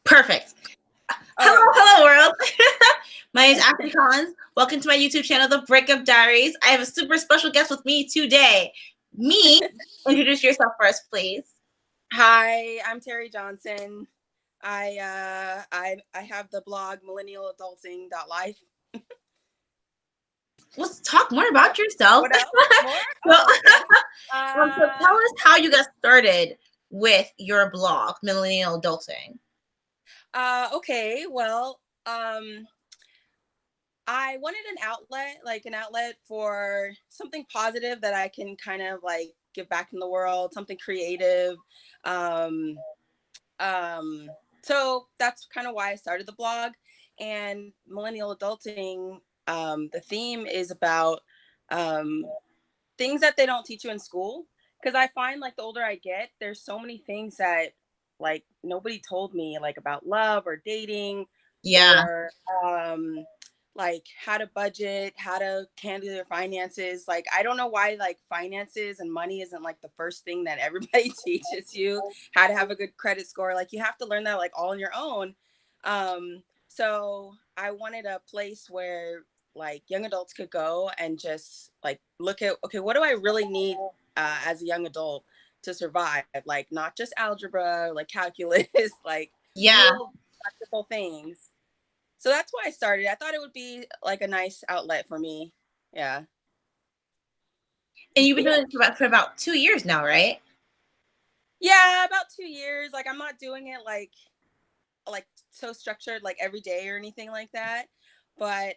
Perfect. All right. Hello, world. My name is Ashley Collins. Welcome to my YouTube channel, The Breakup Diaries. I have a super special guest with me today. Introduce yourself first, please. Hi, I'm Teri Johnson. I have the blog millenialadulting.life. Let's talk more about yourself. What else? More? so, Oh, okay. so tell us how you got started with your blog, Millennial Adulting. Okay. Well, I wanted an outlet for something positive that I can kind of like give back in the world, something creative. Um, so that's kind of why I started the blog. And Millennial Adulting, the theme is about um, things that they don't teach you in school. Because I find like the older I get, there's so many things that like nobody told me like about love or dating Yeah. or like how to budget, how to handle your finances. Like I don't know why like finances and money isn't like the first thing that everybody teaches you. How to have a good credit score. Like you have to learn that like all on your own. So I wanted a place where like young adults could go and just like look at, okay, what do I really need as a young adult to survive? Like not just algebra, like calculus, like Yeah. real practical things. So that's why I started. I thought it would be like a nice outlet for me. Yeah. And you've been doing it for about 2 years now, right? Yeah, about 2 years. Like I'm not doing it like so structured like every day or anything like that. But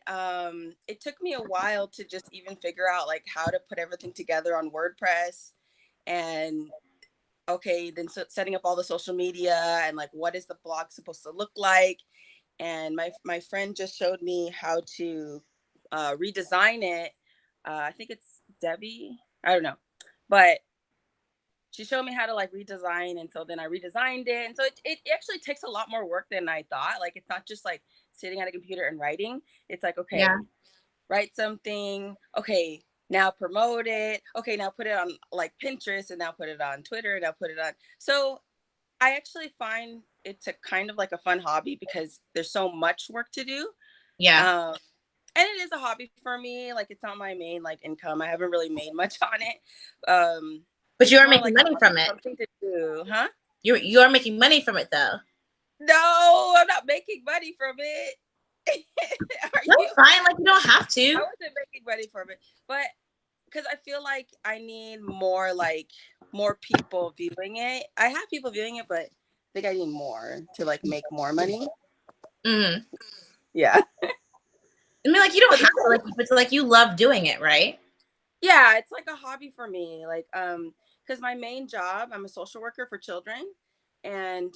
it took me a while to just even figure out like how to put everything together on WordPress and okay, then setting up all the social media and like what is the blog supposed to look like. And my friend just showed me how to redesign it. I think it's Debbie. I don't know, but she showed me how to like redesign, and so then I redesigned it. And so it actually takes a lot more work than I thought. Like it's not just like sitting at a computer and writing. It's like Yeah. okay, write something. Okay, now promote it. Okay, now put it on like Pinterest, and now put it on Twitter, and now put it on. So I actually find it's a kind of like a fun hobby because there's so much work to do. Yeah. Um, and it is a hobby for me. Like it's not my main like income. I haven't really made much on it. But you It's are more making like a money hobby, from it. something to do, huh? You are making money from it, though. No, I'm not making money from it. Are you? That's fine. Like, you don't have I to. wasn't making money from it, but because I feel like I need more like more people viewing it. I have people viewing it, but I think I need more to like make more money. Mm. Yeah. I mean, like, you don't But have to. Like, but like, you love doing it, right? yeah, it's like a hobby for me. Like, because my main job, I'm a social worker for children, and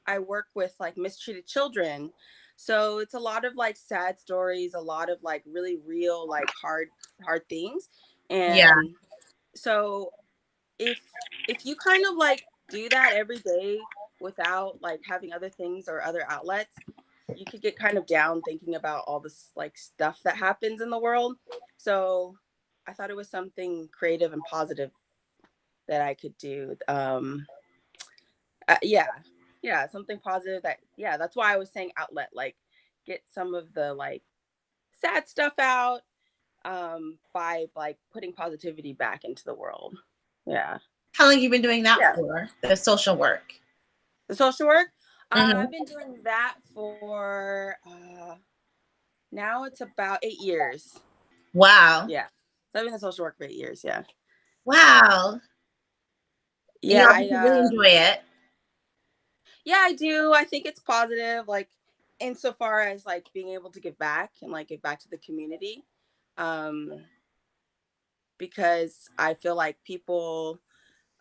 I work with like mistreated children. So it's a lot of like sad stories, a lot of like really real, like hard things. Yeah. And so if if you kind of like do that every day without like having other things or other outlets, you could get kind of down thinking about all this like stuff that happens in the world. So I thought it was something creative and positive that I could do. Yeah, yeah, something positive that yeah, that's why I was saying outlet, like get some of the like sad stuff out by like putting positivity back into the world. Yeah. How long have you been doing that Yeah. for? The social work. The social work. Mm-hmm. I've been doing that for now it's about 8 years. Wow. Yeah. So I've been in social work for 8 years. Yeah. Wow. And you Yeah. obviously really enjoy it. Yeah, I do. I think it's positive, like insofar as like being able to give back and like give back to the community. Um, because I feel like people,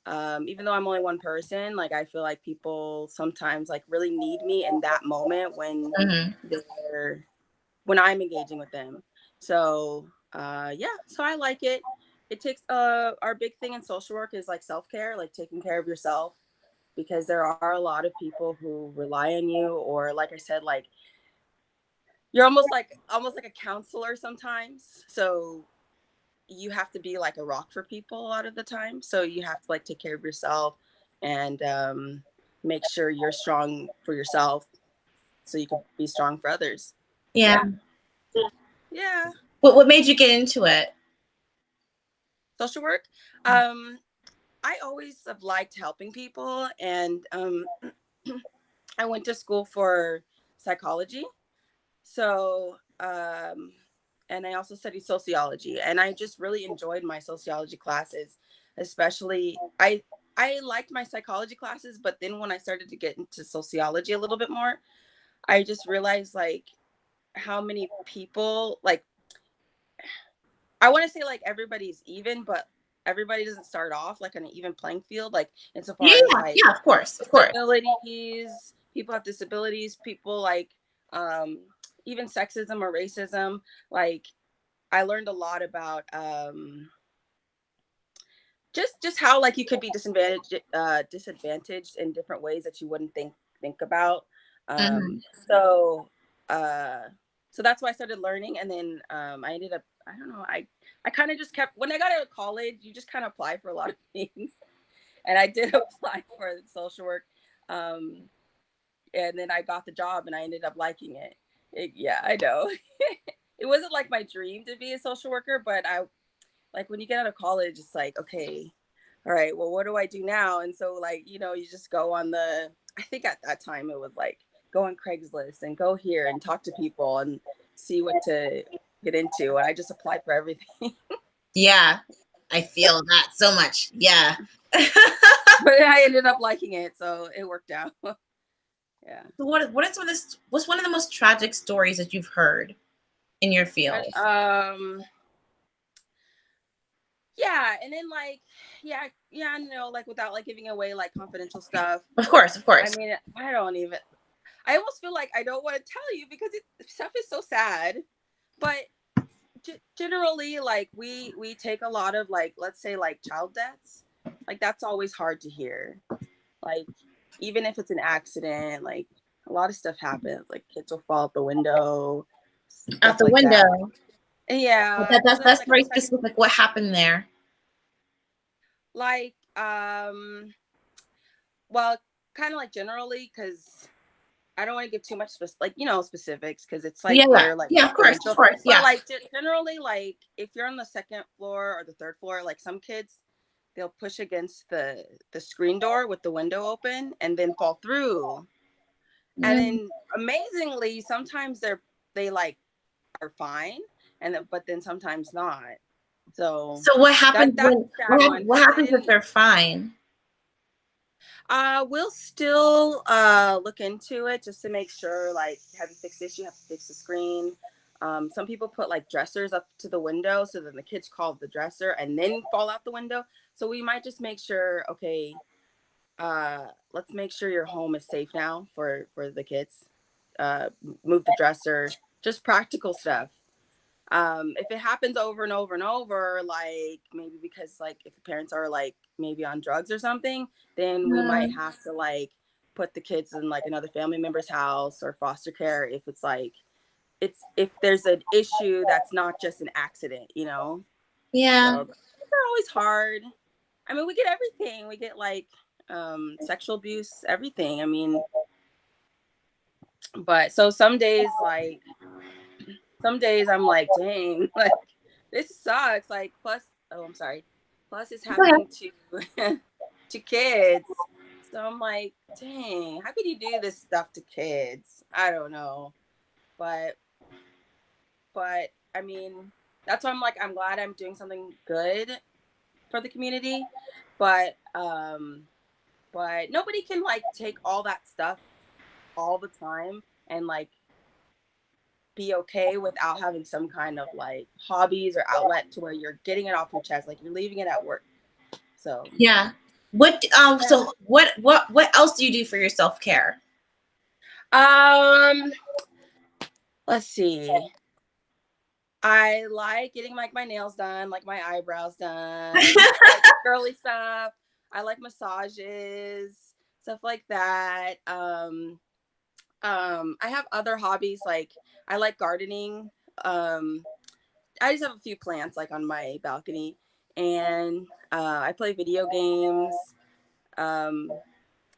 even though I'm only one person, like I feel like people sometimes like really need me in that moment Mm-hmm. they're when I'm engaging with them. So yeah, so I like it. It takes our big thing in social work is like self-care, like taking care of yourself because there are a lot of people who rely on you or like I said, like you're almost like a counselor sometimes. So you have to be like a rock for people a lot of the time. So you have to like take care of yourself and make sure you're strong for yourself so you could be strong for others. Yeah. Yeah. Yeah. What made you get into it? Social work. Um, I always have liked helping people, and I went to school for psychology. So, and I also studied sociology, and I just really enjoyed my sociology classes. Especially, I liked my psychology classes, but then when I started to get into sociology a little bit more, I just realized like how many people like I want to say like everybody's even, but everybody doesn't start off like on an even playing field. Like Yeah, insofar as yeah, like yeah, of course, of course. disabilities, people have disabilities, people like um, even sexism or racism. Like I learned a lot about just how like you could be disadvantaged in different ways that you wouldn't think about. Hmm. So uh, so that's why I started learning, and then I ended up I don't know I kind of just kept when I got out of college, you just kind of apply for a lot of things, and I did apply for social work, um, and then I got the job, and I ended up liking it. Yeah, I know. It wasn't like my dream to be a social worker, but I like when you get out of college, it's like, okay, all right, well, what do I do now? And so, like, you just go on I think at that time it was like go on Craigslist and go here and talk to people and see what to get into. And I just applied for everything. Yeah, I feel that so much. Yeah. But I ended up liking it. So it worked out. Yeah. So what is some of this? What's one of the most tragic stories that you've heard in your But, field? yeah. And then, like, yeah, no, like without like giving away like confidential stuff. Of course, of I course. mean, I don't even, I almost feel like I don't want to tell you because stuff is so sad. But generally, like we take a lot of like let's say like child deaths. Like that's always hard to hear. Like even if it's an accident, like a lot of stuff happens. Like kids will fall out the window, Out stuff the like that. window. Yeah, That's so that's like very specific. What happened there? like well, kind of like generally because I don't want to give too much like specifics because it's like Yeah, yeah, very like yeah. Of confidential. course. But Yeah. like generally, like if you're on the second floor or the third floor, like some kids, they'll push against the screen door with the window open and then fall through. And Mm. then amazingly, sometimes they like are fine, and but then sometimes not. So So what happens that's when a sad one what because happens if then they're fine? we'll still look into it just to make sure. Like, have you fixed this? You have to fix the screen. Some people put like dressers up to the window so then the kids call the dresser and then fall out the window. So we might just make sure. Okay, let's make sure your home is safe now for the kids. Move the dresser. Just practical stuff. If it happens over and over and over, like maybe because like if the parents are like maybe on drugs or something, then we might Mm. have to like put the kids in like another family member's house or foster care if it's like it's if there's an issue that's not just an accident. Yeah. So they're always hard. I mean, we get everything. We get like sexual abuse, everything. I mean, but so some days I'm like, dang, like this sucks. Like plus, oh, I'm sorry. Plus, it's Go ahead. happening to to kids. So I'm like, dang, how could you do this stuff to kids? I don't know, but I mean, that's why I'm like, I'm glad I'm doing something good for the community, but nobody can like take all that stuff all the time and like be okay without having some kind of like hobbies or outlet to where you're getting it off your chest, like you're leaving it at work. So Yeah. What yeah. so what else do you do for your self-care? Um, let's see. I like getting like my nails done, like my eyebrows done, like girly stuff. I like massages, stuff like that. I have other hobbies like I like gardening. Um, I just have a few plants like on my balcony, and I play video games. Um,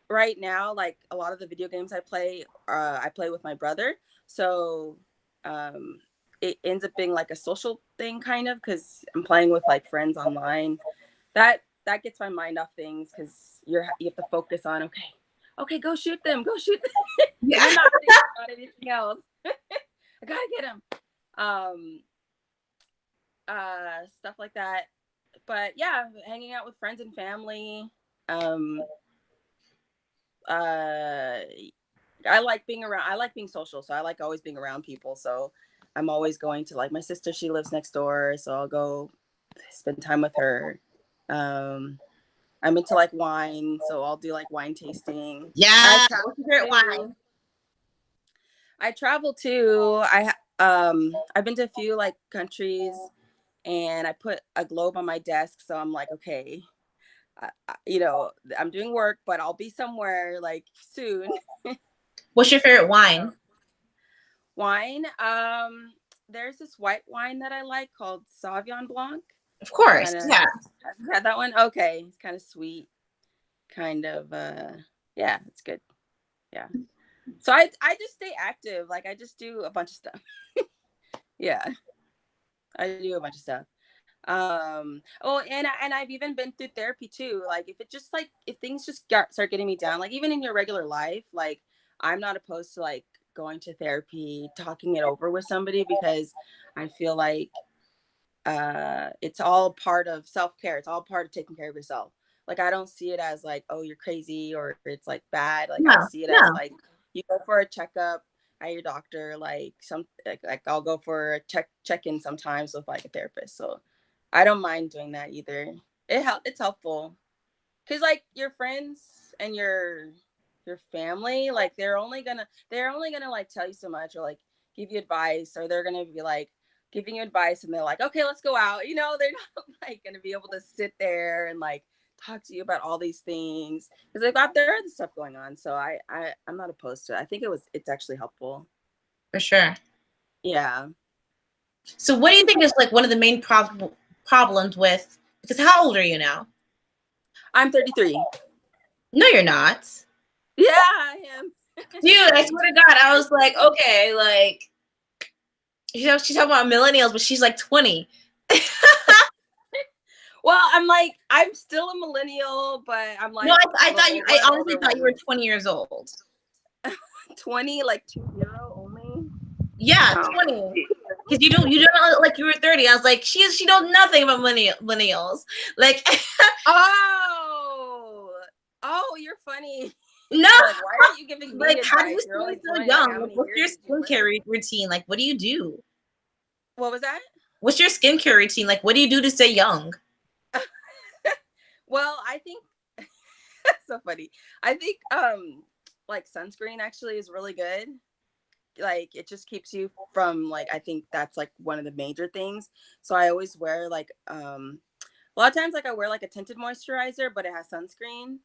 right now, like a lot of the video games I play with my brother. So um, it ends up being like a social thing, kind of, because I'm playing with like friends online. That gets my mind off things because you have to focus on, okay, go shoot them, go shoot them. Yeah. You're not thinking about anything else. I gotta get him. Um, Stuff like that. But yeah, hanging out with friends and family. Um, uh, I like being around. I like being social, so I like always being around people. So I'm always going to, like, my sister. She lives next door, so I'll go spend time with her. Um, I'm into like wine, so I'll do like wine tasting. I Yeah. travel What's your favorite too. wine? I travel too. I've been to a few like countries, and I put a globe on my desk, so I'm like, okay, I'm doing work, but I'll be somewhere like soon. What's your favorite wine? So, wine. There's this white wine that I like called Sauvignon Blanc. Of course. Kind of, Yeah. have you had that one? Okay, it's kind of sweet, kind of. Yeah, it's good. Yeah. So I just stay active. Like I just do a bunch of stuff. Yeah, I do a bunch of stuff. Oh, and I've even been through therapy too. Like if things just start getting me down, like even in your regular life, like I'm not opposed to like going to therapy, talking it over with somebody, because I feel like it's all part of self-care. It's all part of taking care of yourself. Like I don't see it as like, oh, you're crazy or it's like bad. Like I No. see it as No. like you go for a checkup at your doctor, like I'll go for a check-in sometimes with like a therapist. So I don't mind doing that either. It's helpful because like your friends and your family, like they're only gonna like tell you so much, or like give you advice, or they're gonna be like giving you advice and they're like, okay, let's go out. They're not like gonna be able to sit there and like talk to you about all these things because they've got their other stuff going on. So I'm not opposed to it. I think it's actually helpful. For sure. Yeah. So what do you think is like one of the main problems with, because how old are you now? I'm 33. No, you're not. Yeah, I am. Dude, I Sorry. swear to God, I was like, okay, like, she's talking about millennials, but she's like 20. Well, I'm still a millennial, but I'm No, like I thought you, I one of the honestly older thought you were ones. 20 years old. 20, like 20 only. Yeah, Oh, 20. Because you don't look like you were 30. I was like, she knows nothing about millennials. Like, oh, you're funny. no, You're like, why are you giving me like, how do you advice? You're stay only so 20. Like, young? how Like, many what's years your did you live? skincare routine? Like, what do you do? What was that? What's your skincare routine? Like, what do you do to stay young? Well, I think that's so funny. I think like sunscreen actually is really good. Like it just keeps you from, like, I think that's like one of the major things. So I always wear like a lot of times, like I wear like a tinted moisturizer, but it has sunscreen.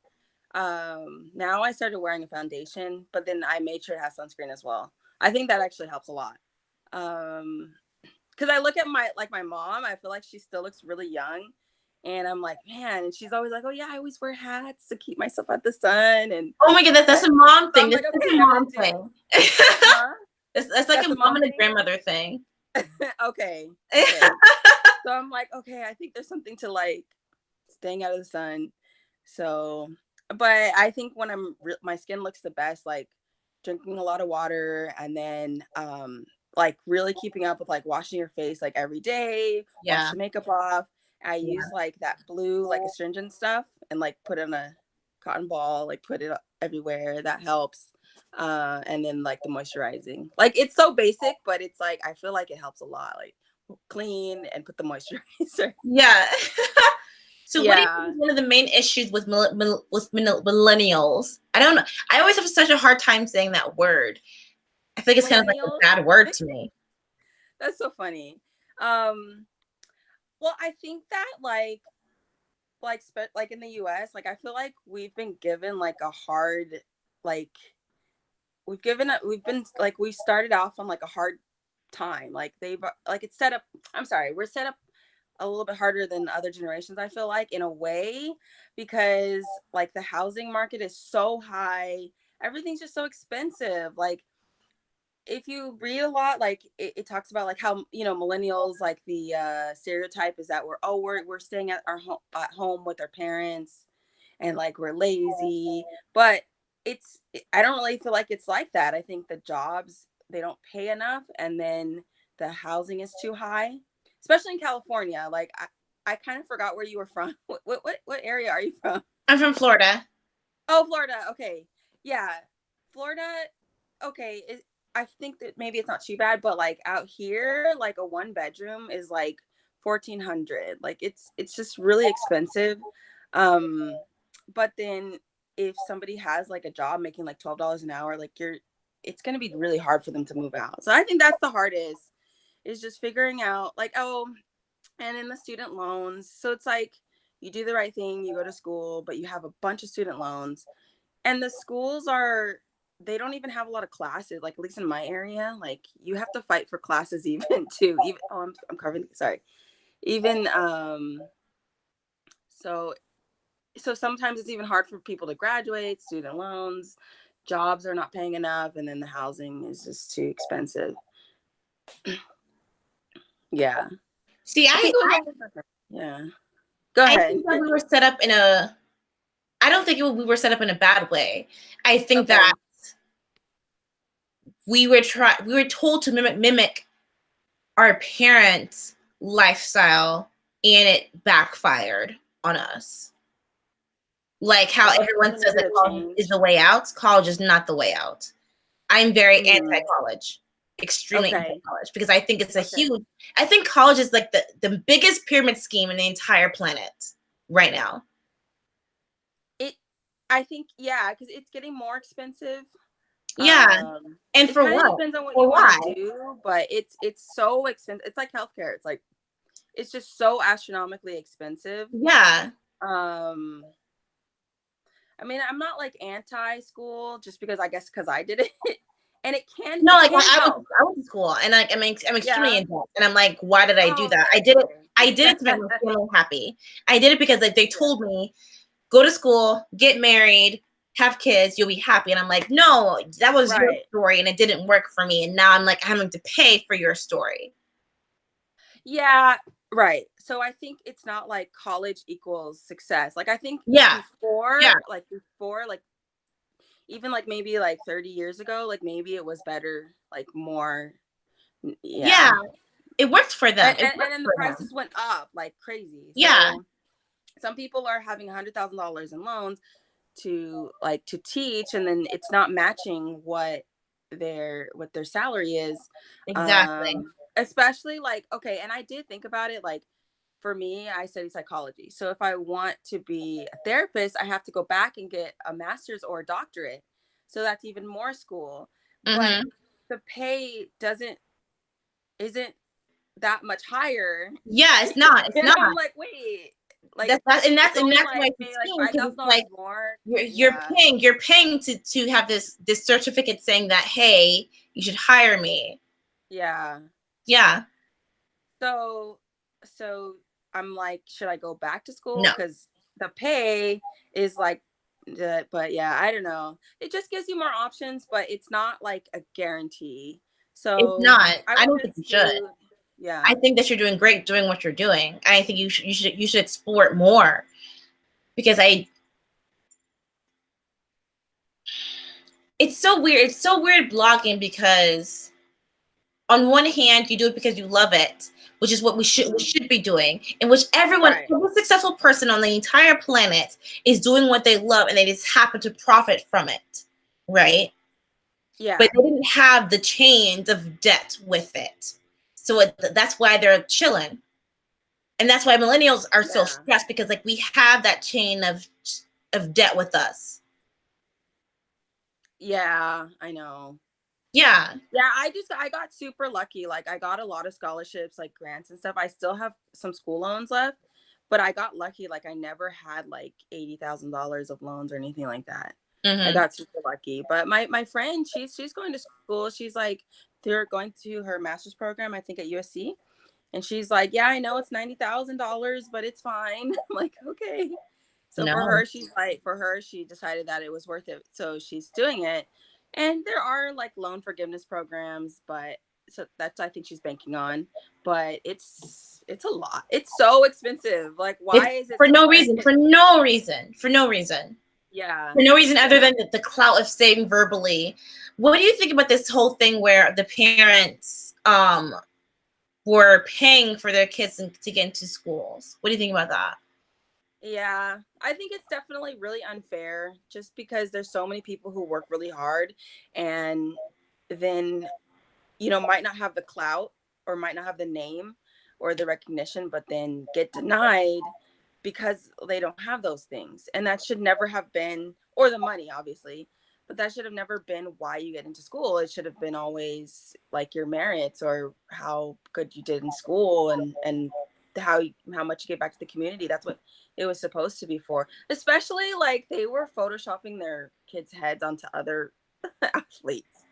Now I started wearing a foundation, but then I made sure it has sunscreen as well. I think that actually helps a lot. Um, because I look at my mom, I feel like she still looks really young. And I'm like, man, and she's always like, oh yeah, I always wear hats to keep myself out the sun. And Oh my God, that's a mom so thing. I'm That's like, such okay, a I'm gonna mom do it. thing. Huh? That's like a That's a mom mom and a thing. grandmother thing. Okay. Okay. So I'm like, okay, I think there's something to like staying out of the sun. So, but I think when my skin looks the best, like drinking a lot of water, and then like really keeping up with like washing your face like every day, wash Yeah. the makeup off. I Yeah. use like that blue like astringent stuff and like put in a cotton ball, like put it everywhere. That helps. And then like the moisturizing. Like it's so basic, but it's like I feel like it helps a lot. Like clean and put the moisturizer. Yeah. So what do you think Yeah. is one of the main issues with millennials? I don't know. I always have such a hard time saying that word. I feel like it's kind of like a Millennials. bad word to me. That's so funny. Um, well, I think that like in the US, like I feel like we've been given like a hard like we've been like we started off on like a hard time. Like they've like it's set up. I'm sorry, we're set up a little bit harder than other generations, I feel like, in a way, because like the housing market is so high. Everything's just so expensive. Like if you read a lot, like it talks about like how, you know, millennials, like the stereotype is that we're staying at home with our parents, and like we're lazy. But it's I don't really feel like it's like that. I think the jobs, they don't pay enough, and then the housing is too high, especially in California. Like I kind of forgot where you were from. What area are you from? I'm from Florida. Oh, Florida. Okay. Yeah. Florida. Okay. I think that maybe it's not too bad, but like out here, like a one bedroom is like 1,400. Like it's just really expensive. Um, but then if somebody has like a job making like $12 an hour, like it's gonna be really hard for them to move out. So I think that's the hardest, is just figuring out like, oh, and in the student loans. So it's like you do the right thing, you go to school, but you have a bunch of student loans, and the schools are, they don't even have a lot of classes, like at least in my area. Like you have to fight for classes even too, even oh I'm covering, sorry, even so so sometimes it's even hard for people to graduate. Student loans, jobs are not paying enough, and then the housing is just too expensive. Yeah, See, but I people are going different. Yeah, go I ahead. think that we were set up in a. I don't think we were set up in a bad way. I think that Okay. we were told to mimic our parents' lifestyle, and it backfired on us. Like how What do everyone you says need that to college is change? the way out. College is not the way out. I'm very Mm, anti-college, extremely okay. anti-college, because I think it's a Okay. huge. I think college is like the biggest pyramid scheme in the entire planet right now. It, I think, yeah, because it's getting more expensive. Yeah, and It for kind of what? depends on what For you want to why? do, but it's so expensive. It's like healthcare. It's like it's just so astronomically expensive. Yeah. Um, I mean, I'm not like anti school, just because I guess because I did it, and No, it like can help. I went to school, and like I'm extremely Yeah. in debt, and I'm like, why did I do Oh, that? okay. Okay. I did it to make my family happy. I did it because like they told me, go to school, get married, have kids, you'll be happy. And I'm like, no, that was your Right. story, and it didn't work for me. And now I'm like having to pay for your story. Yeah, right. So I think it's not like college equals success. Like I think Yeah, yeah, before, like even like maybe like 30 years ago, like maybe it was better, like more, yeah. yeah. It worked for them. It And worked then the for them. prices went up like crazy. Yeah, So some people are having $100,000 in loans to teach, and then it's not matching what their salary is. exactly. Especially like, okay, and I did think about it, like for me, I study psychology. So if I want to be a therapist, I have to go back and get a master's or a doctorate. So that's even more school. But Hmm. the pay doesn't isn't that much higher. Yeah, it's not. It's And not. I'm like, wait, like That's it's and only that's why like it's a maybe like scheme, five because thousand it's like dollars more. Yeah. you're paying to have this certificate saying that, hey, you should hire me. Yeah. Yeah. So so I'm like, should I go back to school? No, Because the pay is like but yeah, I don't know. It just gives you more options, but it's not like a guarantee. it's So not. I I would don't think you just should. do, I yeah. think that you're doing great doing what you're doing. I think you should explore it more, because I it's so weird. It's so weird blogging, because on one hand you do it because you love it, which is what we Mhm. should be doing, in which Right. every successful person on the entire planet is doing what they love, and they just happen to profit from it, right? But Yeah. they didn't have the chains of debt with it, so that's why they're chilling, and that's why millennials are so Yeah. stressed, because like we have that chain of debt with us. Yeah, I know. Yeah. Yeah, I got super lucky. Like I got a lot of scholarships, like grants and stuff. I still have some school loans left, but I got lucky. Like I never had like $80,000 of loans or anything like that. I Hmm. got super lucky. But my friend, she's going to school. She's like, they're going to her master's program, I think at USC. And she's like, yeah, I know it's $90,000, but it's fine. I'm like, okay. So for No. her, she's like, for her, she decided that it was worth it. So she's doing it. And there are like loan forgiveness programs, but so that's I think she's banking on. But it's a lot. It's so expensive. Like, It's why is it for so no much? reason. For no reason. For no reason. Yeah. For no reason other Yeah. than the clout of saying verbally. What do you think about this whole thing where the parents were paying for their kids to get into schools? What do you think about that? Yeah, I think it's definitely really unfair just because there's so many people who work really hard and then might not have the clout or might not have the name or the recognition, but then get denied because they don't have those things. And that should never have been, or the money, obviously, but that should have never been why you get into school. It should have been always like your merits or how good you did in school and how much you give back to the community. That's what it was supposed to be for. Especially like they were photoshopping their kids' heads onto other athletes.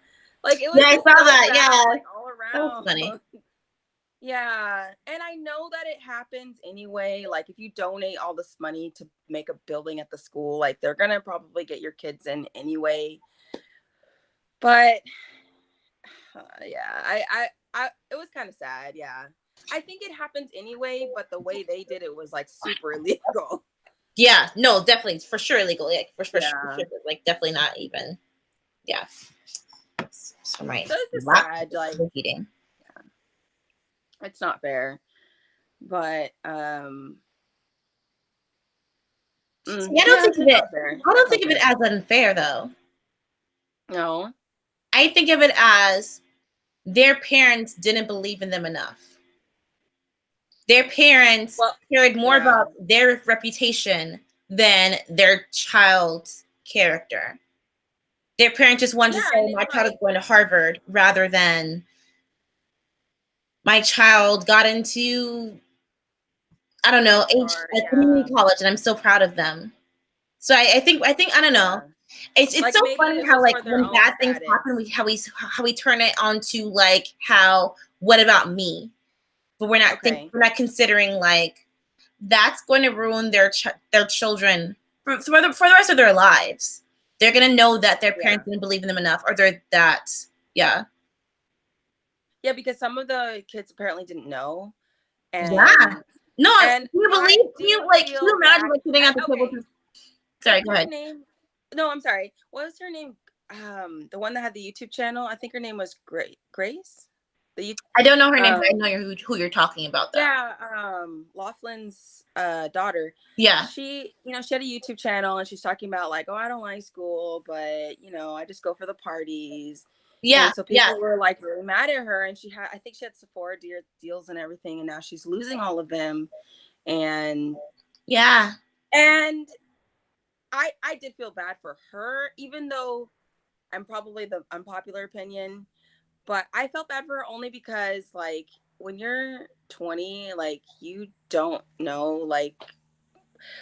Like it Yeah, was I just saw so that. bad, Yeah, like all that was around. funny. Yeah. And I know that it happens anyway. Like if you donate all this money to make a building at the school, like they're gonna probably get your kids in anyway. But yeah, I it was kind of sad. Yeah. I think it happens anyway, but the way they did it was like super illegal. Yeah, no, definitely, for sure illegal. Like for Yeah. sure, like definitely not even. Yeah. So my So it's just laptop sad. is Like overheating. it's not fair. But See, I don't yeah, think of it's it. not fair. I It's don't not think of it fair. as unfair though. No. I think of it as their parents didn't believe in them enough. Their parents Well, cared more yeah. about their reputation than their child's character. Their parents just wanted to Yeah, say, and my it's child is like going to Harvard rather than my child got into, I don't know, star, a yeah. community college and I'm so proud of them. So I don't know. Yeah. It's Like so maybe funny it how was like for their when own bad things happen, status. we turn it onto like how what about me? But Okay. we're not considering like that's going to ruin their children for the rest of their lives. They're gonna know that their Yeah. parents didn't believe in them enough, or they're that yeah Yeah, because some of the kids apparently didn't know. yeah. And No, and I can you do like can you feel imagine bad. like sitting I at the table? okay. Sorry, What's go her ahead. name? No, I'm sorry. What was her name? The one that had the YouTube channel. I think her name was Grace. The I don't know her name, but I um know who you're talking about though. Yeah, Laughlin's daughter. Yeah, She had a YouTube channel and she's talking about like, oh, I don't like school, but I just go for the parties. yeah, And so yeah, people were like really mad at her, and I think she had Sephora deals and everything, and now she's losing all of them. And yeah. and I did feel bad for her, even though I'm probably the unpopular opinion, but I felt bad for her only because like when you're 20, like you don't know, like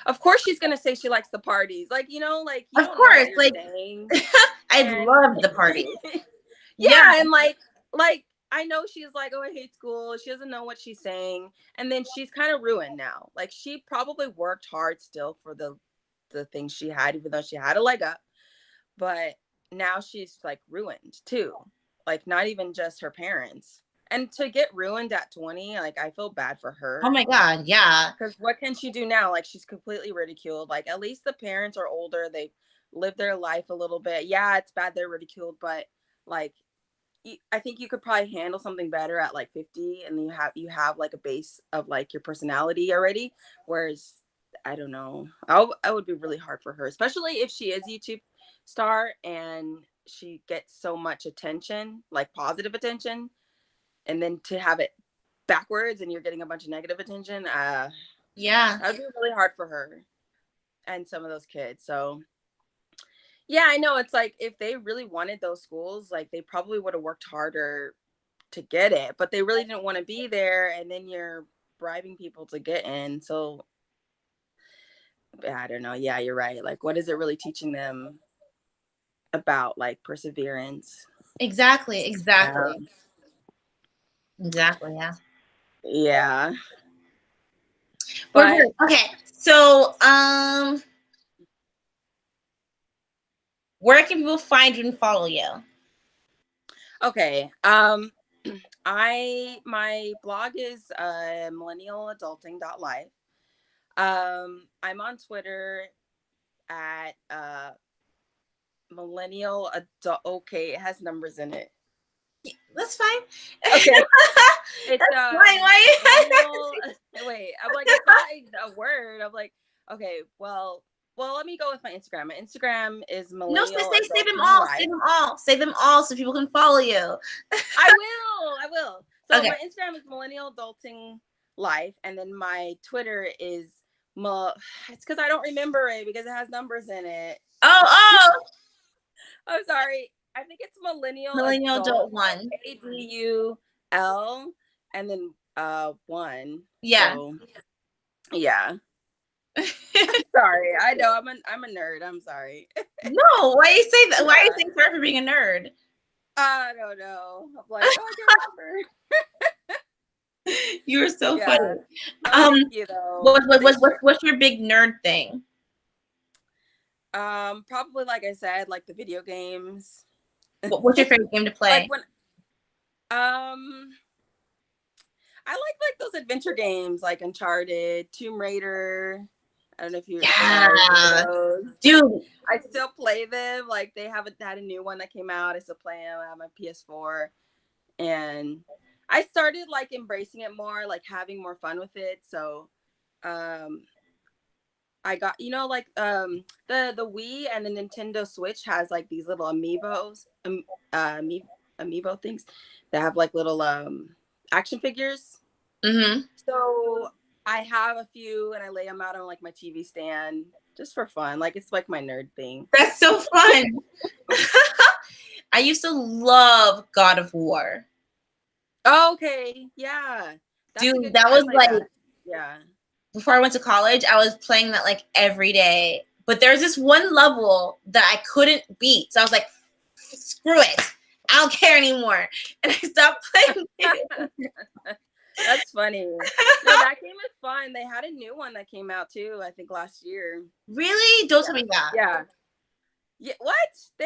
of course she's gonna say she likes the parties, like like you Of don't know course, what you're like saying. I And love the party. Yeah, yeah, and like I know she's like, oh, I hate school, she doesn't know what she's saying, and then she's kind of ruined now. Like she probably worked hard still for the things she had, even though she had a leg up, but now she's like ruined too. Like not even just her parents. And to get ruined at 20, like I feel bad for oh her. my god, yeah, Because what can she do now? Like she's completely ridiculed. Like at least the parents are older. They've lived their life a little bit. Yeah, it's bad they're ridiculed, but like I think you could probably handle something better at like 50, and you have like a base of like your personality already. Whereas I don't know, I would be really hard for her, especially if she is YouTube star and she gets so much attention, like positive attention, and then to have it backwards and you're getting a bunch of negative attention. yeah. That would be really hard for her and some of those kids. So yeah, I know. It's like if they really wanted those schools, like they probably would have worked harder to get it, but they really didn't want to be there. And then you're bribing people to get in. So I don't know. Yeah, you're right. Like, what is it really teaching them about like perseverance? Exactly, Yeah. exactly, exactly. Yeah. Yeah. We're But good. Okay. So, where can people find you and follow you? okay. My blog is millenialadulting.life. I'm on Twitter at millennial adult. Okay, it has numbers in it. That's fine. Okay. It's That's fine. Why? millennial. Wait, I'm like, it's not a word. I'm like, okay, well, let me go with my Instagram. My Instagram is No, millennial say them adulting all. life. Say them all. Say them all so people can follow you. I will. So Okay. my Instagram is millennial adulting life, and then my Twitter is it's because I don't remember it because it has numbers in it. Oh, I'm sorry. I think it's millennial Millennial adult Adult One. ADUL and then one. Yeah. So yeah. Sorry. I know I'm a nerd. I'm sorry. No, why you say that? Why are you Yeah. saying sorry for being a nerd? I don't know. I'm like, oh, I can't remember. You were so Yeah. funny. No, Um, thank you though. what's your big nerd thing? Probably like I said, like the video games. What's your favorite game to Like play? when I like those adventure games like Uncharted, Tomb Raider. I don't know if you remember Yeah, those. dude. I still play them. Like they haven't had a new one that came out. I still play them. I have my PS4, and I started like embracing it more, like having more fun with it. So, um, I got like the Wii and the Nintendo Switch has like these little amiibos, amiibo things that have like little action figures. Mm-hmm. So I have a few and I lay them out on like my TV stand just for fun. Like it's like my nerd thing. That's so fun. I used to love God of War. Okay, yeah, that's a Dude, good game. that I was played like that. Yeah. before I went to college, I was playing that like every day. But there's this one level that I couldn't beat. So I was like, screw it. I don't care anymore. And I stopped playing it. That's funny. No, that game is fun. They had a new one that came out too, I think last year. Really? Don't tell Yeah. me that. Yeah. Yeah. What?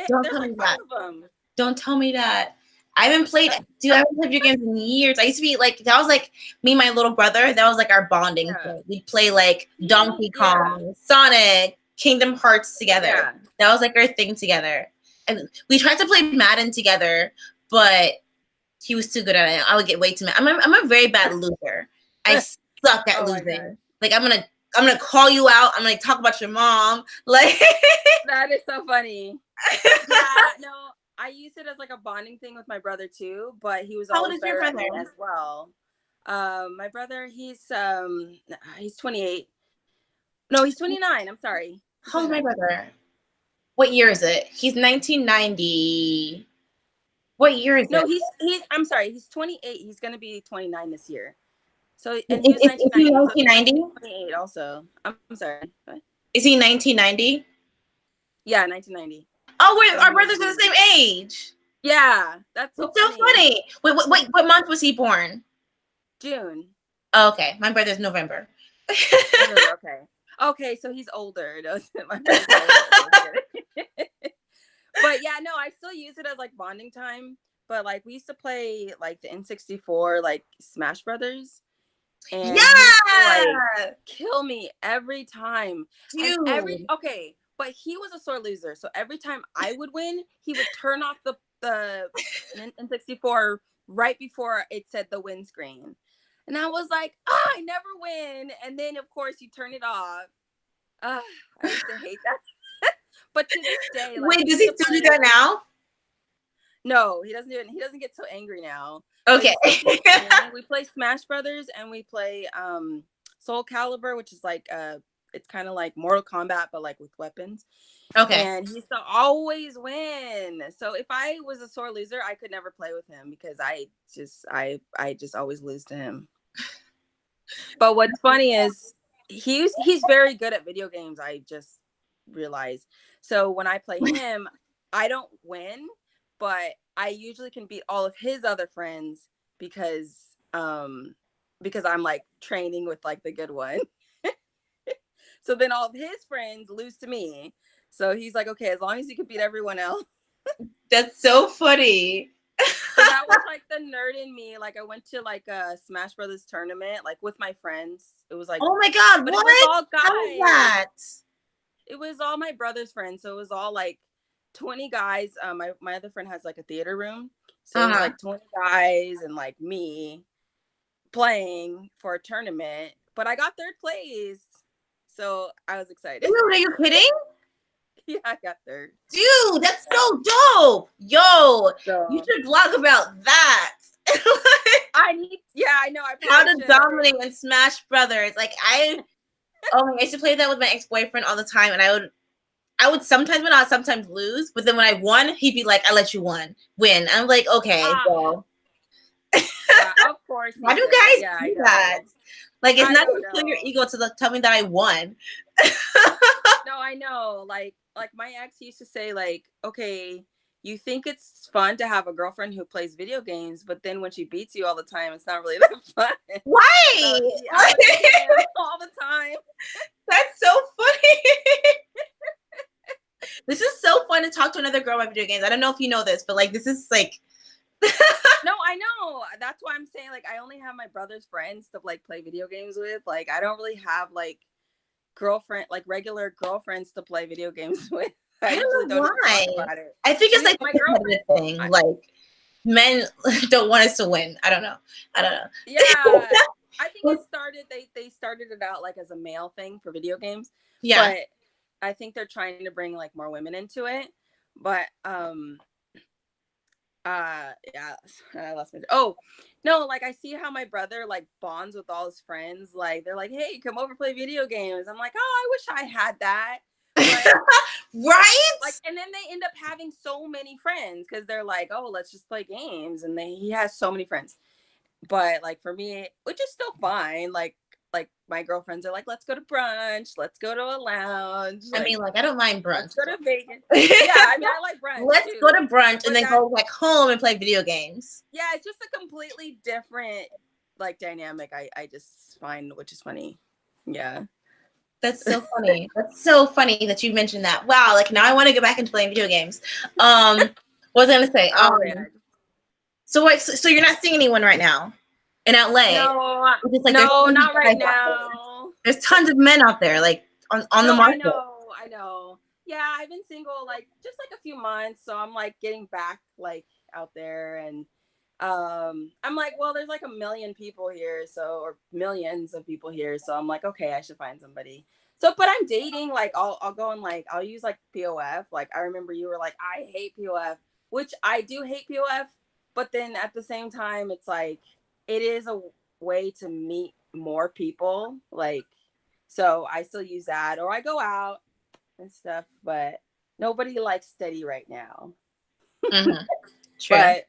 Don't There's tell like me five that. of them. Don't tell me that. I haven't played, dude, I haven't played video games in years. I used to be like, that was like me and my little brother. That was like our bonding Yeah. thing. We'd play like Donkey Yeah. Kong, Sonic, Kingdom Hearts together. Yeah. That was like our thing together. And we tried to play Madden together, but he was too good at it. I would get way too mad. I'm a very bad loser. I suck at Oh my gosh. losing. Like I'm gonna call you out. I'm gonna talk about your mom. Like That is so funny. Yeah, no, I used it as like a bonding thing with my brother too, but he was how old always is your better at brother? me as well. My brother, he's 28. No, he's 29. I'm sorry. He's How old is my 29. brother? What year is it? He's 1990. What year is No, it? he's I'm sorry. He's 28. He's going to be 29 this year. So and he was Is he 1990, so he's 1990? 28 also. I'm sorry. What? Is he 1990? Yeah, 1990. Oh, So our he would brothers are the be. same age. Yeah, that's so It's so funny. funny. Wait, what month was he born? June. Oh, okay, my brother's November. November, okay. Okay, so he's older. My brother's older. But yeah, no, I still use it as like bonding time. But like we used to play like the N64, like Smash Brothers, and he used to like Yeah, kill me every time. And dude. but he was a sore loser. So every time I would win, he would turn off the N64 right before it said the win screen. And I was like, oh, I never win. And then of course you turn it off. I used to hate that. But to this day, like Wait, we does used he to still do play. that now? No, he doesn't do it. He doesn't get so angry now. But Okay. he still kills me. We play Smash Brothers and we play Soul Calibur, which is like it's kind of like Mortal Kombat but like with weapons. Okay. And he used to always win. So if I was a sore loser, I could never play with him because I just always lose to him. But what's funny is he's very good at video games. I just realized. So when I play him, I don't win, but I usually can beat all of his other friends because because I'm like training with like the good one. So then all of his friends lose to me. So he's like, okay, as long as you can beat everyone else. That's so funny. So that was like the nerd in me. Like I went to like a Smash Brothers tournament, like with my friends. It was like, Oh my God, but it what? was all How was guys. that? It was all my brother's friends. So it was all like 20 guys. My other friend has like a theater room. So it was Uh-huh. like 20 guys and like me playing for a tournament. But I got third place. So I was excited. Dude, are you kidding? Yeah, I got third. Dude, that's so dope. Yo, you So should vlog about that. I know. I How probably to should. dominate in Smash Brothers. Like I used to play that with my ex-boyfriend all the time, and I would sometimes win, I'd sometimes lose. But then when I won, he'd be like, "I let you win." I'm like, okay, well, Yeah, of course he why do should. guys Yeah, I do know. that? Like, it's I not don't gonna kill your know. ego to tell me that I won. No, I know. Like my ex used to say, like, okay, you think it's fun to have a girlfriend who plays video games, but then when she beats you all the time, it's not really that fun. Why? I would beat him all the time. That's so funny. This is so fun to talk to another girl about video games. I don't know if you know this, but like this is like No, I know. That's why I'm saying like I only have my brother's friends to like play video games with. Like I don't really have like girlfriend, like regular girlfriends to play video games with. I I usually don't know don't even why. talk about it. I think it's like My a girlfriend, competitive thing. Like men don't want us to win. I don't know. I don't yeah, I think know. it started. They started it out like as a male thing for video games, Yeah. but I think they're trying to bring like more women into it. But yeah, I lost my. Oh no, like I see how my brother like bonds with all his friends. Like they're like, hey, come over play video games. I'm like, oh, I wish I had that. But Right? like, and then they end up having so many friends because they're like, oh, let's just play games, and he has so many friends. But like for me, which is still fine. Like my girlfriends are like, let's go to brunch, let's go to a lounge, I like mean, like I don't mind let's brunch. go to Vegas. Yeah, I mean I like brunch Let's go too. to brunch and But then that, go like home and play video games. yeah, it's just a completely different like dynamic. I just find, which is funny. Yeah. That's so funny. That's so funny that you mentioned that. Wow, like now I want to go back into playing video games. What was I gonna say? Oh man. So what? So you're not seeing anyone right now in LA? No, It's like there's no, tons of not guys right out there. now. There's tons of men out there, like on the No, I market. know, I know. Yeah, I've been single like just like a few months, so I'm like getting back like out there, and I'm like, well, there's like a million people here, so, or millions of people here, so I'm like, okay, I should find somebody. So, but I'm dating, like I'll go and like I'll use like POF. Like I remember you were like, I hate POF, which I do hate POF, but then at the same time, it's like it is a way to meet more people, like, so I still use that, or I go out and stuff, but nobody likes steady right now. Mm-hmm. True. But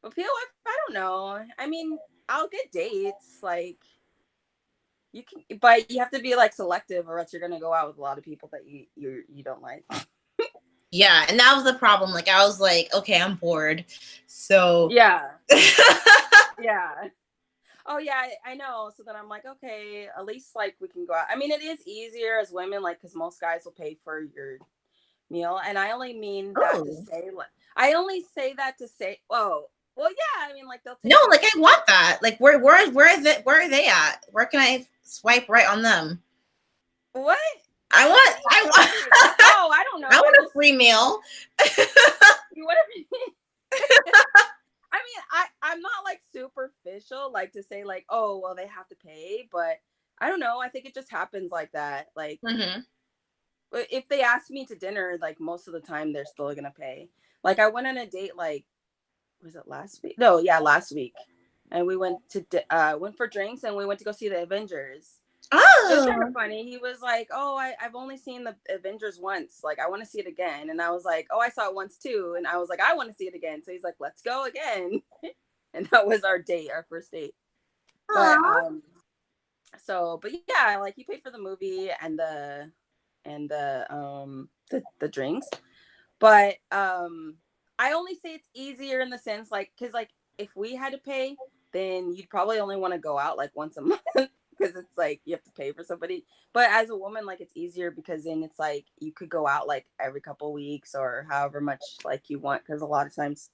POF, I don't know. I mean, I'll get dates, like you can, but you have to be like selective, or else you're gonna go out with a lot of people that you don't like. Yeah, and that was the problem. Like I was like, okay, I'm bored. So Yeah, yeah. Oh yeah, I know. So then I'm like, okay, at least like we can go out. I mean, it is easier as women, like, because most guys will pay for your meal, and I only mean that to oh say, like, I only say that to say, oh, well, yeah. I mean, like they'll no, take you like out. I want that. Like where are they at? Where can I swipe right on them? What? I What do want you I mean? What do you? want Oh, I don't know. I I want a just free meal. whatever. I mean, I'm not like superficial, like to say like, oh, well, they have to pay, but I don't know. I think it just happens like that. Like Mm-hmm. if they ask me to dinner, like most of the time they're still gonna pay. Like I went on a date, like was it last week? No, yeah, last week, and we went for drinks, and we went to go see the Avengers. It was kind of Oh, funny. He was like, "Oh, I've only seen the Avengers once. Like, I want to see it again." And I was like, "Oh, I saw it once too." And I was like, "I want to see it again." So he's like, "Let's go again." And that was our date, our first date. But aw. but yeah, like he paid for the movie and the drinks. But I only say it's easier in the sense like, because like if we had to pay, then you'd probably only want to go out like once a month because it's like you have to pay for somebody. But as a woman, like it's easier because then it's like you could go out like every couple weeks or however much like you want, because a lot of times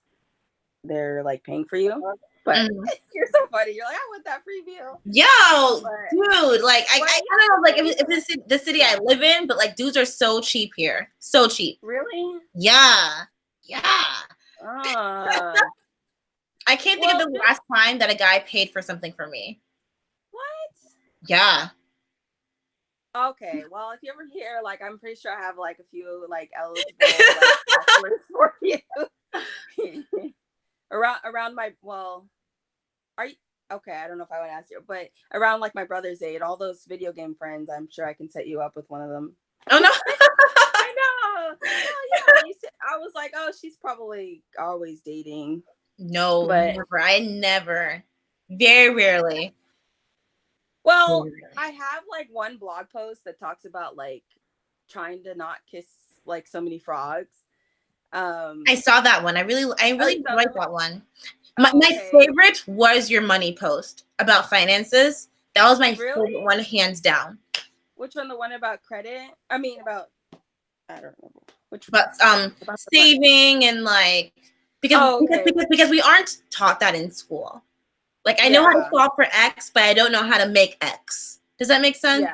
they're like paying for you. But you're so funny. You're like, I want that free meal. Yo, But, dude, like I don't know, like if it's the city I live in, but like dudes are so cheap here, so cheap. Really? Yeah. I can't think of the last time that a guy paid for something for me. What? Yeah. Okay, well, if you ever hear, like, I'm pretty sure I have like a few like eligible like offers for you. around my, well, are you okay? I don't know if I would ask you, but around like my brother's age, all those video game friends, I'm sure I can set you up with one of them. Oh no. I know. Well, yeah, I was like, oh, she's probably always dating. No, but never. I never. Very rarely. Well, I have like one blog post that talks about like trying to not kiss like so many frogs. I saw that one. I really enjoyed that one. My okay. favorite was your money post about finances. That was my favorite one, hands down. Which one? The one about credit? I mean, about, I don't know which. But about saving and like because we aren't taught that in school. Like I know how to solve for X, but I don't know how to make X. Does that make sense?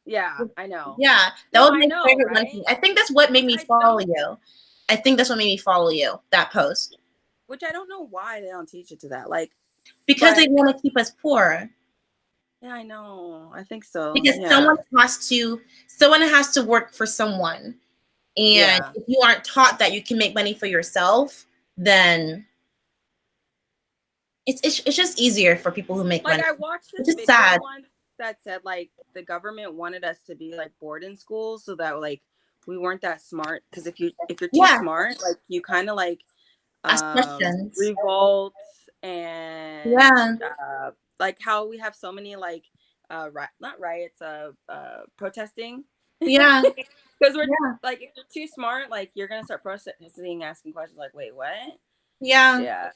Yeah, I know. Yeah, that was my favorite one. I think that's what made me follow you. I think that's what made me follow you, that post. Which I don't know why they don't teach it to that. Like, because they want to keep us poor. Yeah, I know. I think so. Because someone has to work for someone. And if you aren't taught that you can make money for yourself, then it's just easier for people who make money. Like I watched this video once that said like the government wanted us to be like bored in school so that like we weren't that smart, because if you're too smart, like you kind of like revolt and like how we have so many like not riots, protesting. Yeah. Because we're like, if you're too smart, like you're gonna start protesting, asking questions like, wait, what? Yeah.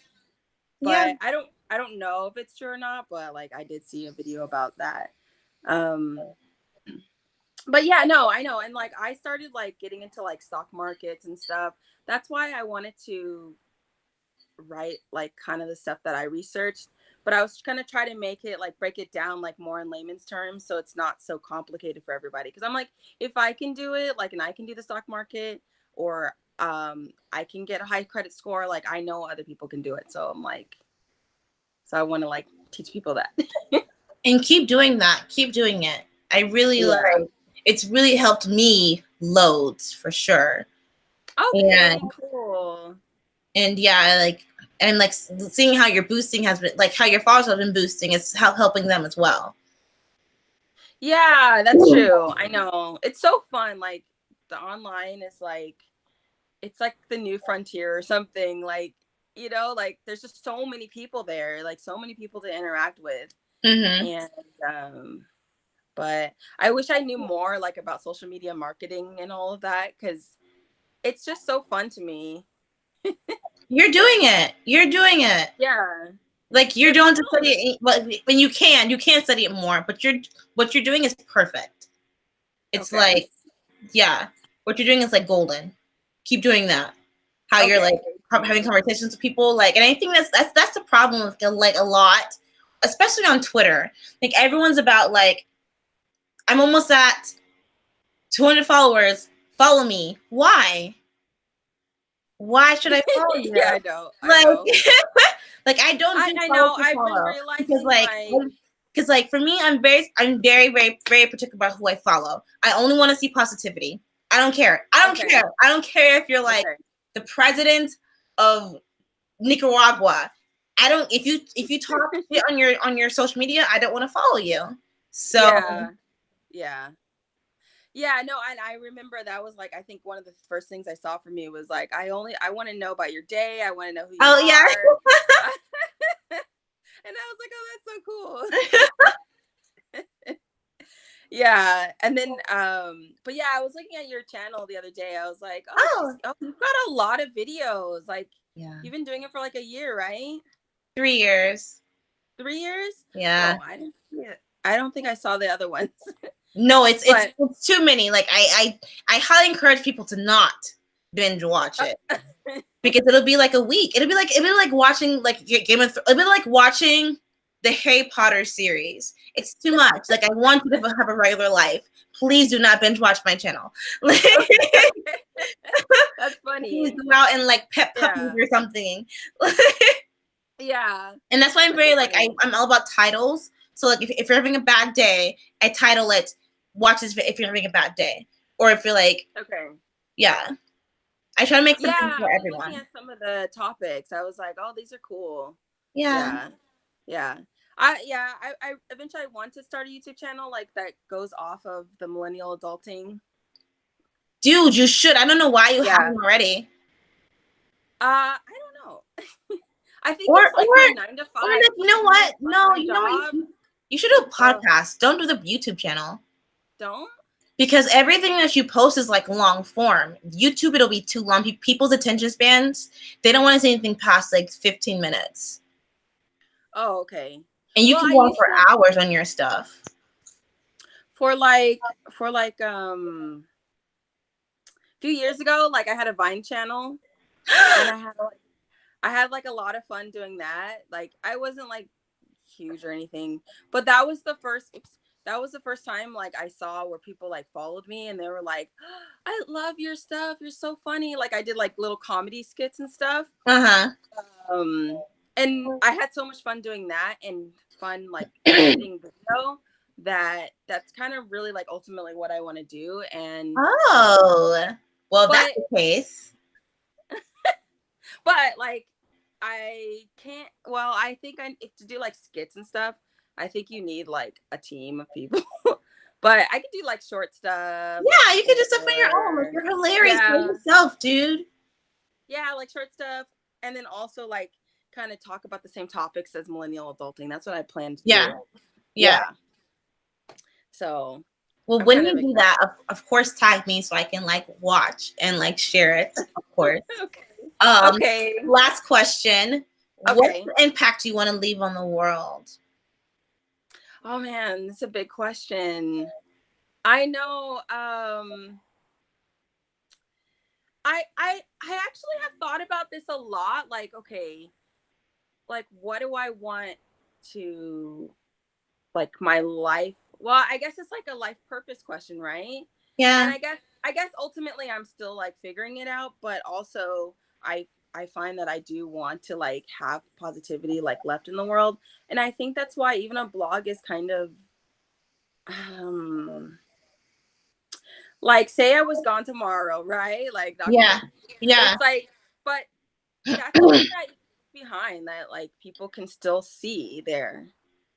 But I don't know if it's true or not, but like I did see a video about that. But yeah, no, I know. And like I started like getting into like stock markets and stuff. That's why I wanted to write like kind of the stuff that I researched, but I was gonna try to make it like break it down like more in layman's terms so it's not so complicated for everybody. Because I'm like, if I can do it, like, and I can do the stock market, or I can get a high credit score, like I know other people can do it. So I'm like, so I want to like teach people that. And keep doing that. Keep doing it. I really like, it's really helped me loads for sure. Okay, cool. And yeah, like, and like seeing how your boosting has been, like how your followers have been boosting, is helping them as well. Yeah, that's true. I know. It's so fun. Like the online is like, it's like the new frontier or something. Like, you know, like there's just so many people there, like so many people to interact with. And but I wish I knew more like about social media marketing and all of that, because it's just so fun to me. You're doing it. Yeah. Like you're doing to study it, but when you can't study it more, but what you're doing is perfect. It's like, yeah, what you're doing is like golden. Keep doing that. How you're like having conversations with people, like, and I think that's the problem with like a lot, especially on Twitter. Like everyone's about like, I'm almost at 200 followers. Follow me. Why? Why should I follow you? Yeah, I know. Like I don't do I know. I've been realizing because like for me, I'm very, very, very particular about who I follow. I only want to see positivity. I don't care. I don't care if you're like the president of Nicaragua. I don't. If you talk shit on your social media, I don't want to follow you. So yeah, no, and I remember that was like, I think one of the first things I saw from you was like, I want to know about your day. I want to know who you are. Yeah. And I was like, oh, that's so cool. Yeah. And then but yeah, I was looking at your channel the other day. I was like, you've got a lot of videos. Like, you've been doing it for like a year, right? 3 years. 3 years? Yeah. Oh, I didn't see it. I don't think I saw the other ones. No, it's But too many. Like I highly encourage people to not binge watch it because it'll be like a week. It'll be like watching like Game of Thrones. It'll be like watching the Harry Potter series. It's too much. Like I want you to have a regular life. Please do not binge watch my channel. That's Please funny. go out and like pet puppies Yeah. or something. Yeah. And that's why I'm That's very so like funny. I'm all about titles. So like if you're having a bad day, I title it "Watch this if you're having a bad day," or if you're like, Okay. yeah, I try to make Yeah, something I for was looking everyone. at some of the topics. I was like, oh, these are cool. Yeah, Yeah. Yeah. I eventually want to start a YouTube channel like that goes off of the millennial adulting. dude, you should. I don't know why you Yeah. haven't already. I don't know. I think Or it's like my 9 to 5 like you know kind of what? like No, my you know what? job. You should do a Oh, podcast. Don't do the YouTube channel. don't? Because everything that you post is like long form. YouTube, it'll be too long. People's attention spans, they don't want to see anything past like 15 minutes. Oh, okay. And you Well, can I go on used for to hours on your stuff. for like a few years ago, like I had a Vine channel and I had like a lot of fun doing that. Like I wasn't like huge or anything, but that was the first time like I saw where people like followed me and they were like, oh, I love your stuff. You're so funny. Like I did like little comedy skits and stuff. Uh-huh. Um and I had so much fun doing that and fun like editing video that's kind of really like ultimately what I want to do. And Oh, well, that's but the case. but like I can't. Well, I think I if to do like skits and stuff. I think you need like a team of people. But I could do like short stuff Yeah, you can do stuff on your own. Like or you're hilarious by yeah, yourself, dude. yeah, like short stuff, and then also like kind of talk about the same topics as millennial adulting. That's what I plan to Yeah, do. yeah. Yeah. So Well, I'm when kind you of do excited. that, of course, tag me so I can like watch and like share it. Of course. Okay. Um, Okay. last question. What's Okay. the impact you want to leave on the world? Oh man, that's a big question. I know. I actually have thought about this a lot. Like, okay, like what do I want to like my life? Well, I guess it's like a life purpose question, right? And Yeah, I guess ultimately I'm still like figuring it out, but also I find that I do want to like have positivity like left in the world. And I think that's why even a blog is kind of um like say I was gone tomorrow, right? Like knock on yeah, wood. yeah, It's like but that's something that behind that like people can still see there,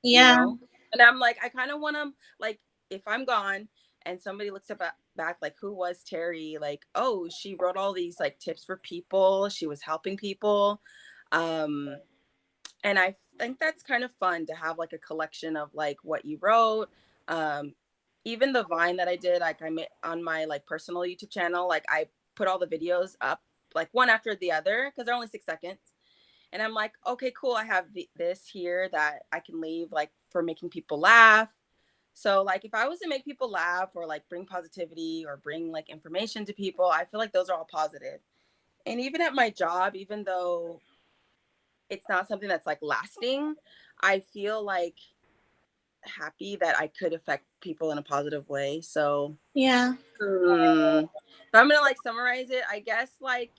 you yeah, know. And I'm like I kind of want to like if I'm gone and somebody looks up back like who was Teri, like oh she wrote all these like tips for people, she was helping people. um and I think that's kind of fun to have like a collection of like what you wrote. um Even the Vine that I did, like I made on my like personal YouTube channel, like I put all the videos up like one after the other because they're only 6 seconds. And I'm like, okay, cool, I have this here that I can leave like for making people laugh. So like if I was to make people laugh or like bring positivity or bring like information to people, I feel like those are all positive. And even at my job, even though it's not something that's like lasting, I feel like happy that I could affect people in a positive way. So yeah, if I'm gonna like summarize it, I guess like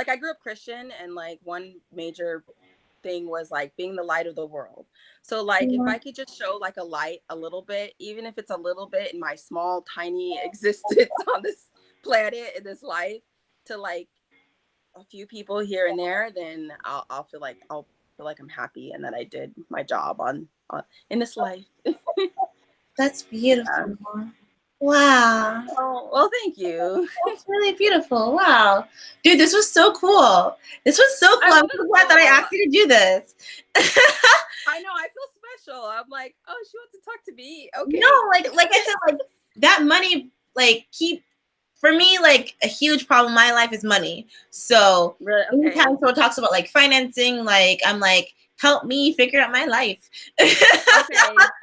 I grew up Christian and like one major thing was like being the light of the world. So like if yeah, I could just show like a light a little bit, even if it's a little bit in my small tiny existence on this planet in this life to like a few people here and there, then I'll feel like I'm happy and that I did my job on in this life. that's Yeah. beautiful. Wow. Oh, well, thank you. That's really beautiful. Wow. Dude, this was so cool. This was so cool. I I'm was so glad that I cool. asked you to do this. I know. I feel special. I'm like, oh, she wants to talk to me. No, Okay. like I said, like that money, like keep for me, like a huge problem in my life is money. So Really? Okay. anytime someone talks about like financing, like I'm like, help me figure out my life.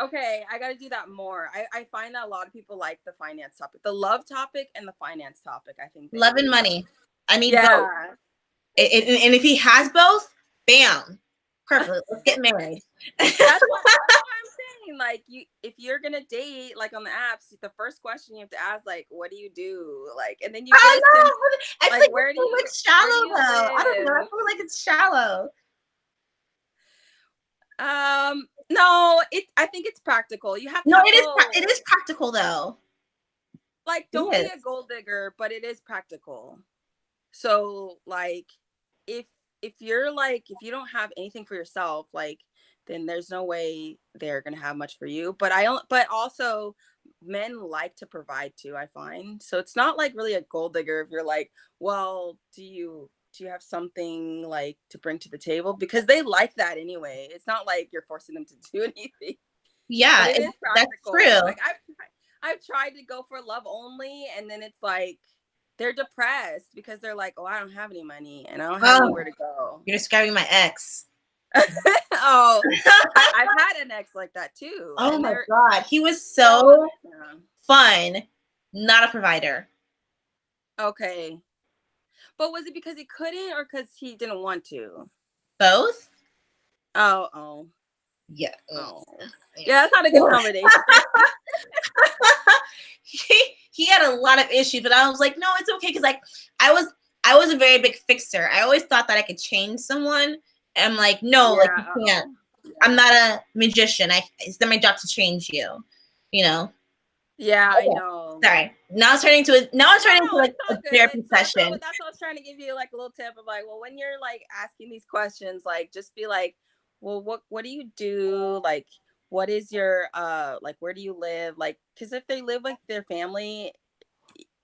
Okay. I got to do that more. I find that a lot of people like the finance topic, the love topic and the finance topic. I think they Love and really like. money. I need both. Yeah. And if he has both, bam, perfect. Let's get married. That's what I'm saying. Like if you're gonna date like on the apps, the first question you have to ask like, what do you do? Like, and then you get Oh a sense no, I feel like like it's so like where do shallow you though. I don't know. I live? feel like it's shallow. No, I think it's practical. You have to No, have it is. both. It is practical though. Like, It don't be is. a gold digger, but it is practical. So like if you're like if you don't have anything for yourself, like then there's no way they're gonna have much for you. But also men like to provide too, I find. So it's not like really a gold digger if you're like, well, do you have something like to bring to the table? Because they like that anyway. It's not like you're forcing them to do anything. But Yeah, it is that's practical. true. Like I've tried to go for love only, and then it's like they're depressed because they're like, oh, I don't have any money and I don't have Oh, anywhere to go. you're describing my ex. Oh, I've had an ex like that too, Oh and my they're God, he was so so yeah. fun. Not a provider. Okay. But was it because he couldn't or because he didn't want to? Both. Oh. Yeah. Oh. Yeah. Yeah, that's not a good combination. he had a lot of issues, but I was like, no, it's okay, because like I was a very big fixer. I always thought that I could change someone. And I'm like, no, like Yeah. you can't. Yeah. I'm not a magician. It's not my job to change you. You know. Yeah, I Okay. know. Sorry. Now it's turning into No, like it's a all good. therapy So session. that's what I was trying to give you like a little tip of like, well, when you're like asking these questions, like just be like, well, what do you do? Like, what is your like where do you live? Like, because if they live with their family,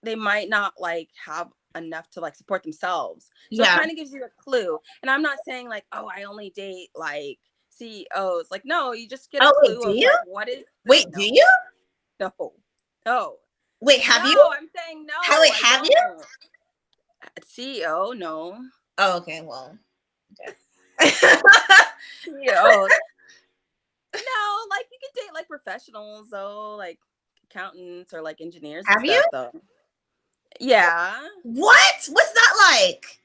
they might not like have enough to like support themselves. So it Yeah. kind of gives you a clue. And I'm not saying like, oh, I only date like CEOs. Like, no, you just get a Oh wait, clue do of you? like what is Wait, do no, you? no, no. Wait, No, have you? I'm saying How no, wait, I have you? don't. CEO, no. Oh, okay, well. Okay. CEO. No, like you can date like professionals though, like accountants or like engineers and Have you? stuff though. Yeah. What? What's that like?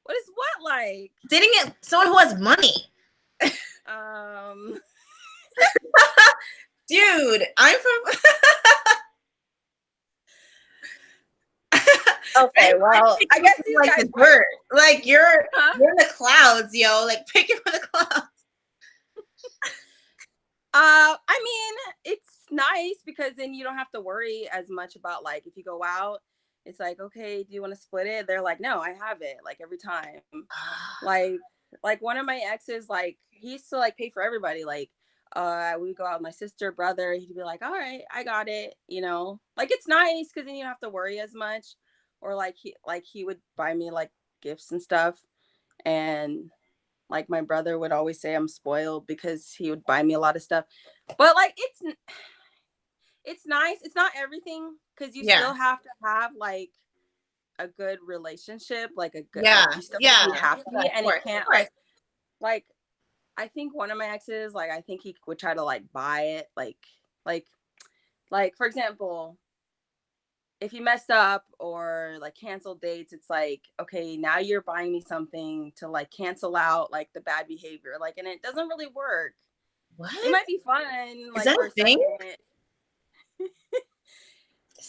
What is what like? Dating someone who has money. Um Dude, I'm from Okay, I'm well, I picking guess from these like guys the probably dirt. Like huh? you're in the clouds, yo. Like picking from the clouds. I mean, it's nice because then you don't have to worry as much about like if you go out, it's like, okay, do you want to split it? They're like, no, I have it, like every time. Like one of my exes, like he used to like pay for everybody. Like we would go out with my sister, brother, he'd be like, all right, I got it, you know. Like it's nice because then you don't have to worry as much. Or like he would buy me like gifts and stuff. And like my brother would always say I'm spoiled because he would buy me a lot of stuff. But like it's nice. It's not everything because you Yeah. still have to have like a good relationship, like a good Yeah. like you still have Yeah. to be happy Of and it course. Of can't course. like I think one of my exes, like I think he would try to like buy it, like like for example, if you messed up or like canceled dates, it's like, okay, now you're buying me something to like cancel out like the bad behavior. Like, and it doesn't really work. It What? might be fun, Is like that for a a thing? second.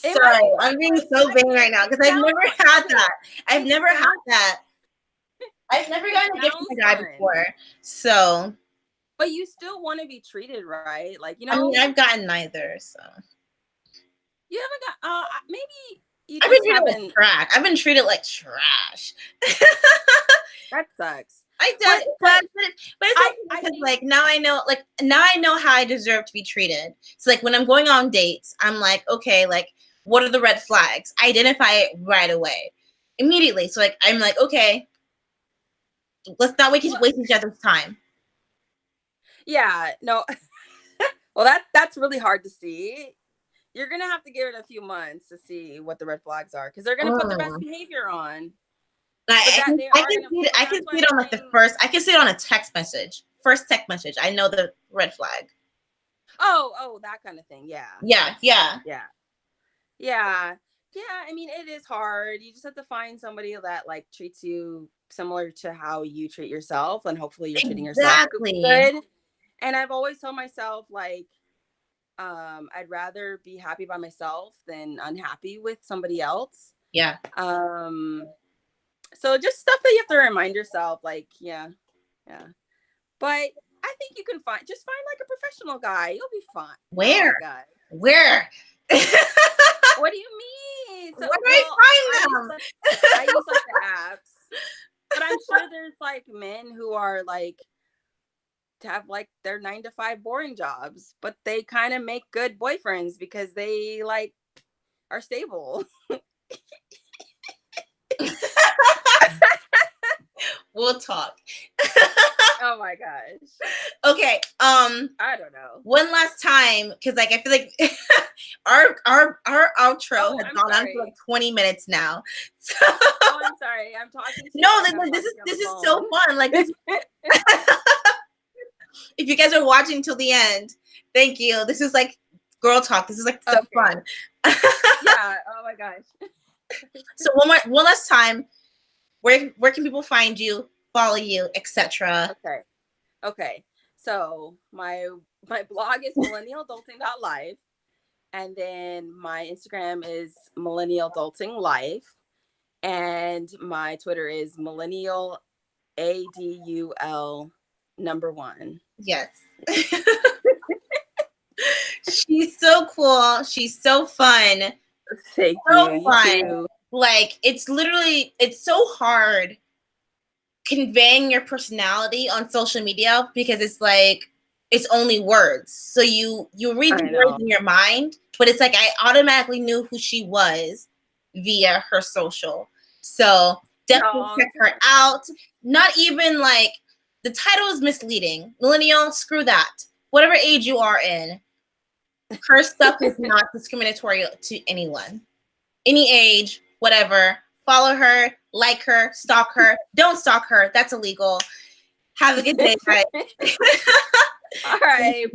It might Sorry, be fun I'm for being a so vain right second. now It because I've sounds never fun. had Okay, that. I've it never had sounds that. I've never it gotten a gift from sounds a guy fun. before. So, But you still want to be treated right. Like, I mean, I've gotten neither. So, you haven't got maybe you I've been just treated like haven't. trash. I've been treated like trash. That sucks. I But did, but it's okay I because think now I know how I deserve to be treated. So like when I'm going on dates, I'm like, okay, like what are the red flags? I identify it right away, immediately. So like I'm like, okay, let's not waste well, waste each other's time. yeah, no. Well, that's really hard to see. you're gonna have to give it a few months to see what the red flags are, because they're gonna put their best Mm. behavior on. Like, But that they I are can gonna. see it. I can That's see why it I'm on like the saying. first. I can see it on a text message. First text message. I know the red flag. Oh, that kind of thing. Yeah, Yeah, yeah, yeah, yeah, yeah. I mean, it is hard. You just have to find somebody that like treats you similar to how you treat yourself, and hopefully you're treating yourself exactly. good. And I've always told myself like, I'd rather be happy by myself than unhappy with somebody else. Yeah. Um, so just stuff that you have to remind yourself, like, yeah, yeah. But I think you can find like a professional guy. You'll be fine. Oh Where? my god. Where? What do you mean? So Where do well, I find them? I use like the apps, but I'm sure there's like men who are like to have like their 9 to 5 boring jobs, but they kind of make good boyfriends because they like are stable. We'll talk. Oh my gosh. Okay. I don't know. One last time, because like I feel like our outro has I'm gone on for sorry. like 20 minutes now. So Oh, I'm sorry. I'm talking to you no, like I'm this talking is on this the is so phone. fun. Like this, if you guys are watching till the end, thank you. This is like girl talk. This is like so Okay. fun. Yeah. Oh my gosh. So one last time, where can people find you, follow you, etc.? Okay. So my blog is millenialadulting.life, and then my Instagram is millenialadulting.life, and my Twitter is millenialadul1. Yes. She's so cool. She's so fun. Thank So you. You fun. too. Like it's so hard conveying your personality on social media because it's like it's only words. So you read the I words know. in your mind, but it's like I automatically knew who she was via her social. So definitely Oh, check her out. Not even like the title is misleading. Millennial, screw that. Whatever age you are in, her stuff is not discriminatory to anyone. Any age, whatever. Follow her, like her, stalk her. Don't stalk her. That's illegal. Have a good day, guys. all right.